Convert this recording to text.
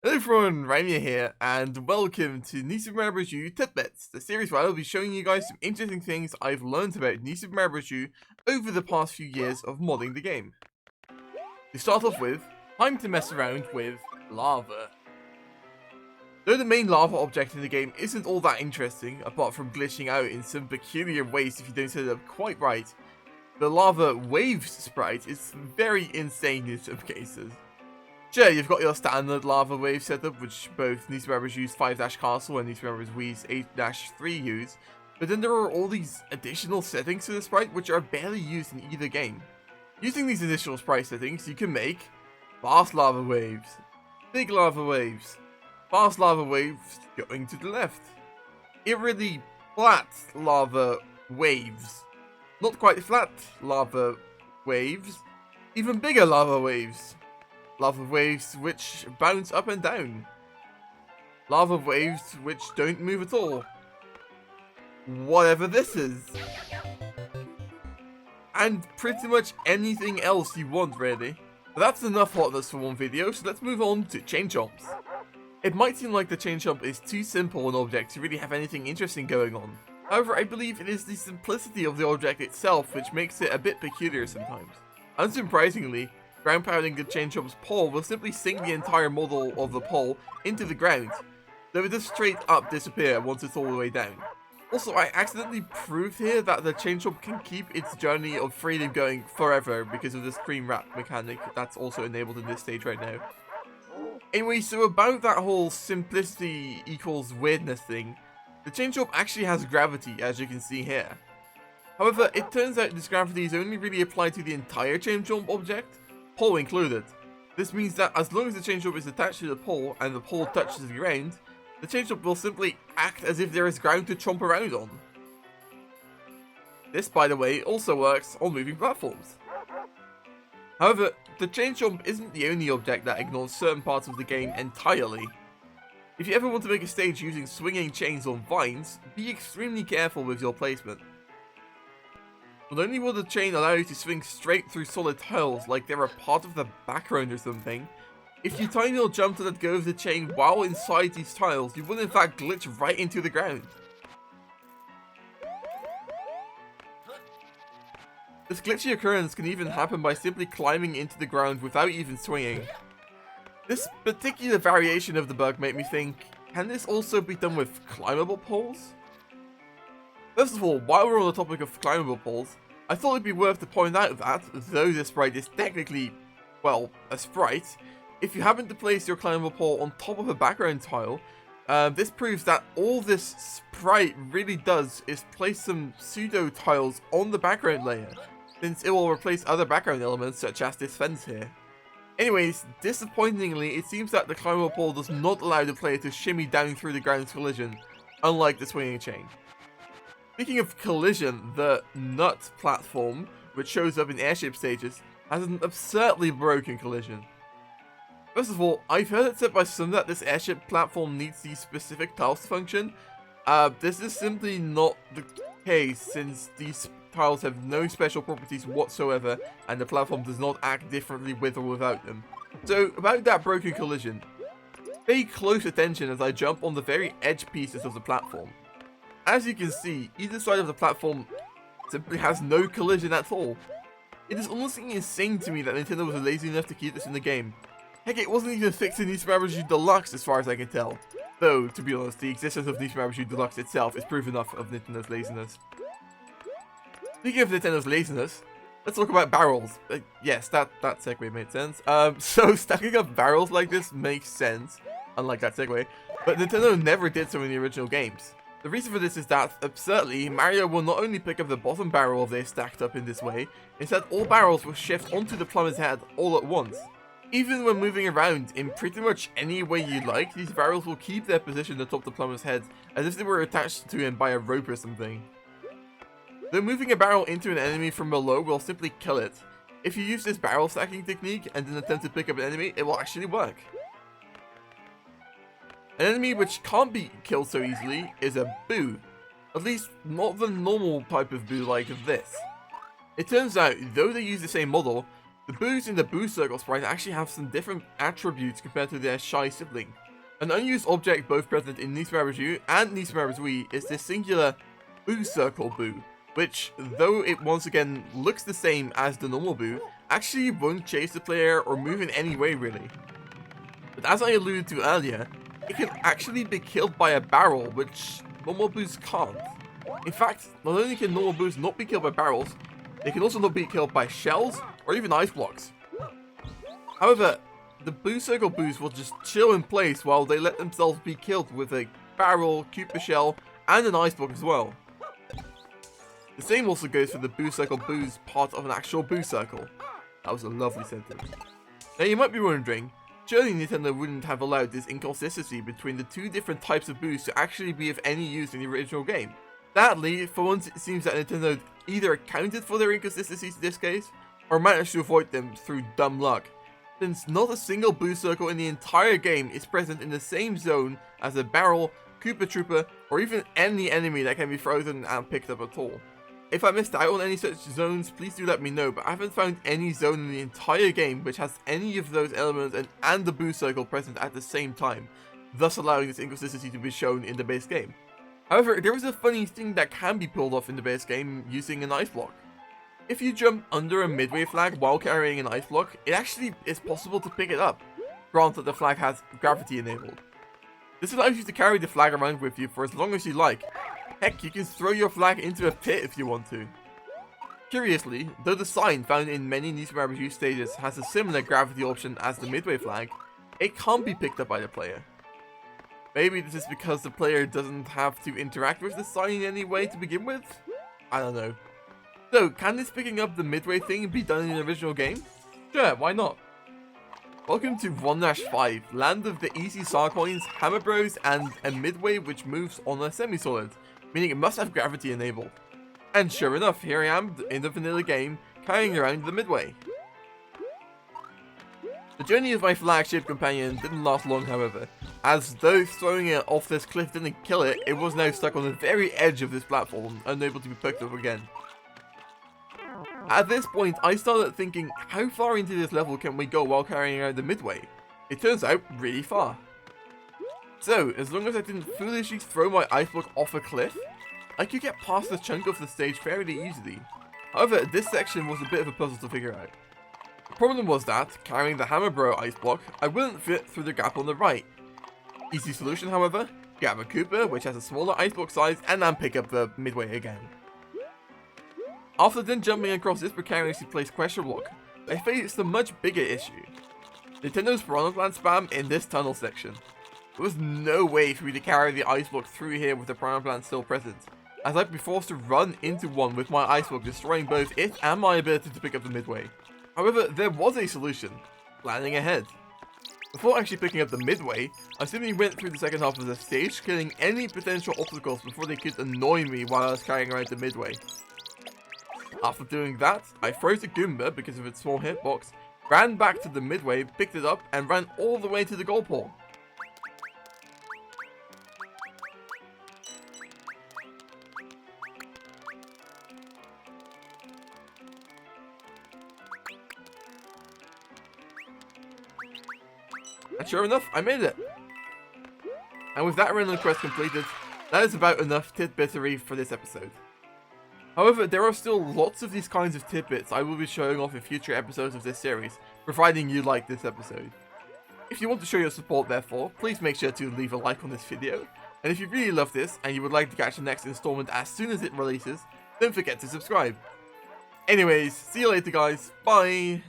Hello everyone, Rimea here, and welcome to NSMBWii Tidbits, the series where I'll be showing you guys some interesting things I've learned about NSMBWii over the past few years of modding the game. To start off with, time to mess around with lava. Though the main lava object in the game isn't all that interesting, apart from glitching out in some peculiar ways if you don't set it up quite right, the lava waves sprite is very insane in some cases. Sure, you've got your standard lava wave setup, which both NSMBWii's 5-Castle and NSMBWii's 8-3 use, but then there are all these additional settings to the sprite which are barely used in either game. Using these additional sprite settings, you can make fast lava waves, big lava waves, fast lava waves going to the left, eerily flat lava waves, not quite flat lava waves, even bigger lava waves. Lava waves which bounce up and down. Lava waves which don't move at all. Whatever this is. And pretty much anything else you want, really. But that's enough hotness for one video, so let's move on to chain jumps. It might seem like the chain jump is too simple an object to really have anything interesting going on. However, I believe it is the simplicity of the object itself which makes it a bit peculiar sometimes. Unsurprisingly, ground pounding the chain jump's pole will simply sink the entire model of the pole into the ground, though it does straight up disappear once it's all the way down. Also, I accidentally proved here that the chain jump can keep its journey of freedom going forever because of the screen wrap mechanic that's also enabled in this stage right now. Anyway, so about that whole simplicity equals weirdness thing, the chain jump actually has gravity, as you can see here. However, it turns out this gravity is only really applied to the entire chain jump object, pole included. This means that as long as the chain jump is attached to the pole and the pole touches the ground, the chain jump will simply act as if there is ground to chomp around on. This, by the way, also works on moving platforms. However, the chain jump isn't the only object that ignores certain parts of the game entirely. If you ever want to make a stage using swinging chains on vines, be extremely careful with your placement. Not only will the chain allow you to swing straight through solid tiles like they're a part of the background or something, if you tiny little jump to let go of the chain while inside these tiles, you will in fact glitch right into the ground. This glitchy occurrence can even happen by simply climbing into the ground without even swinging. This particular variation of the bug made me think, can this also be done with climbable poles? First of all, while we're on the topic of climbable poles, I thought it'd be worth to point out that, though this sprite is technically, well, a sprite, if you happen to place your climbable pole on top of a background tile, this proves that all this sprite really does is place some pseudo tiles on the background layer, since it will replace other background elements such as this fence here. Anyways, disappointingly, it seems that the climbable pole does not allow the player to shimmy down through the ground's collision, unlike the swinging chain. Speaking of collision, the nut platform, which shows up in airship stages, has an absurdly broken collision. First of all, I've heard it said by some that this airship platform needs these specific tiles to function. This is simply not the case, since these tiles have no special properties whatsoever, and the platform does not act differently with or without them. So, about that broken collision, pay close attention as I jump on the very edge pieces of the platform. As you can see, either side of the platform simply has no collision at all. It is honestly insane to me that Nintendo was lazy enough to keep this in the game. Heck, it wasn't even fixed in NSMBWii Deluxe as far as I can tell. Though, to be honest, the existence of NSMBWii Deluxe itself is proof enough of Nintendo's laziness. Speaking of Nintendo's laziness, let's talk about barrels. Yes, that segue made sense. So stacking up barrels like this makes sense, unlike that segue, but Nintendo never did so in the original games. The reason for this is that, absurdly, Mario will not only pick up the bottom barrel if they're stacked up in this way, instead all barrels will shift onto the plumber's head all at once. Even when moving around in pretty much any way you like, these barrels will keep their position atop the plumber's head as if they were attached to him by a rope or something. Though moving a barrel into an enemy from below will simply kill it, if you use this barrel stacking technique and then attempt to pick up an enemy, it will actually work. An enemy which can't be killed so easily is a boo. At least, not the normal type of boo like this. It turns out, though they use the same model, The boos in the Boo Circle sprite actually have some different attributes compared to their shy sibling. An unused object both present in NSMBWii and NSMBWii is this singular Boo Circle Boo, which, though it once again looks the same as the normal Boo, actually won't chase the player or move in any way really. But as I alluded to earlier, it can actually be killed by a barrel, which normal Boos can't. In fact, not only can normal Boos not be killed by barrels, they can also not be killed by shells or even ice blocks. However, the Boo Circle Boos will just chill in place while they let themselves be killed with a barrel, Cooper shell, and an ice block as well. The same also goes for the Boo Circle Boos part of an actual Boo Circle. That was a lovely sentence. Now you might be wondering, surely Nintendo wouldn't have allowed this inconsistency between the two different types of Boos to actually be of any use in the original game. Sadly, for once it seems that Nintendo either accounted for their inconsistencies in this case, or managed to avoid them through dumb luck, since not a single Boo Circle in the entire game is present in the same zone as a barrel, Koopa Trooper, or even any enemy that can be frozen and picked up at all. If I missed out on any such zones, please do let me know, but I haven't found any zone in the entire game which has any of those elements and the Boo Circle present at the same time, thus allowing this inconsistency to be shown in the base game. However, there is a funny thing that can be pulled off in the base game using an ice block. If you jump under a midway flag while carrying an ice block, it actually is possible to pick it up, granted the flag has gravity enabled. This allows you to carry the flag around with you for as long as you like. Heck, you can throw your flag into a pit if you want to. Curiously, though the sign found in many NSMBW stages has a similar gravity option as the midway flag, it can't be picked up by the player. Maybe this is because the player doesn't have to interact with the sign in any way to begin with? I don't know. So, can this picking up the midway thing be done in the original game? Sure, why not? Welcome to 1-5, land of the easy star coins, hammer bros, and a midway which moves on a semi-solid, meaning it must have gravity enabled. And sure enough, here I am in the vanilla game, carrying around the midway. The journey of my flagship companion didn't last long, however, as though throwing it off this cliff didn't kill it, it was now stuck on the very edge of this platform, unable to be picked up again. At this point, I started thinking, how far into this level can we go while carrying around the midway? It turns out, really far. So, as long as I didn't foolishly throw my ice block off a cliff, I could get past this chunk of the stage fairly easily. However, this section was a bit of a puzzle to figure out. The problem was that, carrying the Hammer Bro ice block, I wouldn't fit through the gap on the right. Easy solution, however, grab a Koopa, which has a smaller ice block size, and then pick up the midway again. After then jumping across this precariously placed question block, I faced a much bigger issue. Nintendo's Piranha Plant spam in this tunnel section. There was no way for me to carry the ice block through here with the Piranha Plant still present, as I'd be forced to run into one with my ice block, destroying both it and my ability to pick up the midway. However, there was a solution, planning ahead. Before actually picking up the midway, I simply went through the second half of the stage, killing any potential obstacles before they could annoy me while I was carrying around the midway. After doing that, I froze the Goomba because of its small hitbox, ran back to the midway, picked it up, and ran all the way to the goal pole. And sure enough, I made it! And with that random quest completed, that is about enough tidbittery for this episode. However, there are still lots of these kinds of tidbits I will be showing off in future episodes of this series, providing you like this episode. If you want to show your support therefore, please make sure to leave a like on this video, and if you really love this and you would like to catch the next installment as soon as it releases, don't forget to subscribe. Anyways, see you later guys, bye!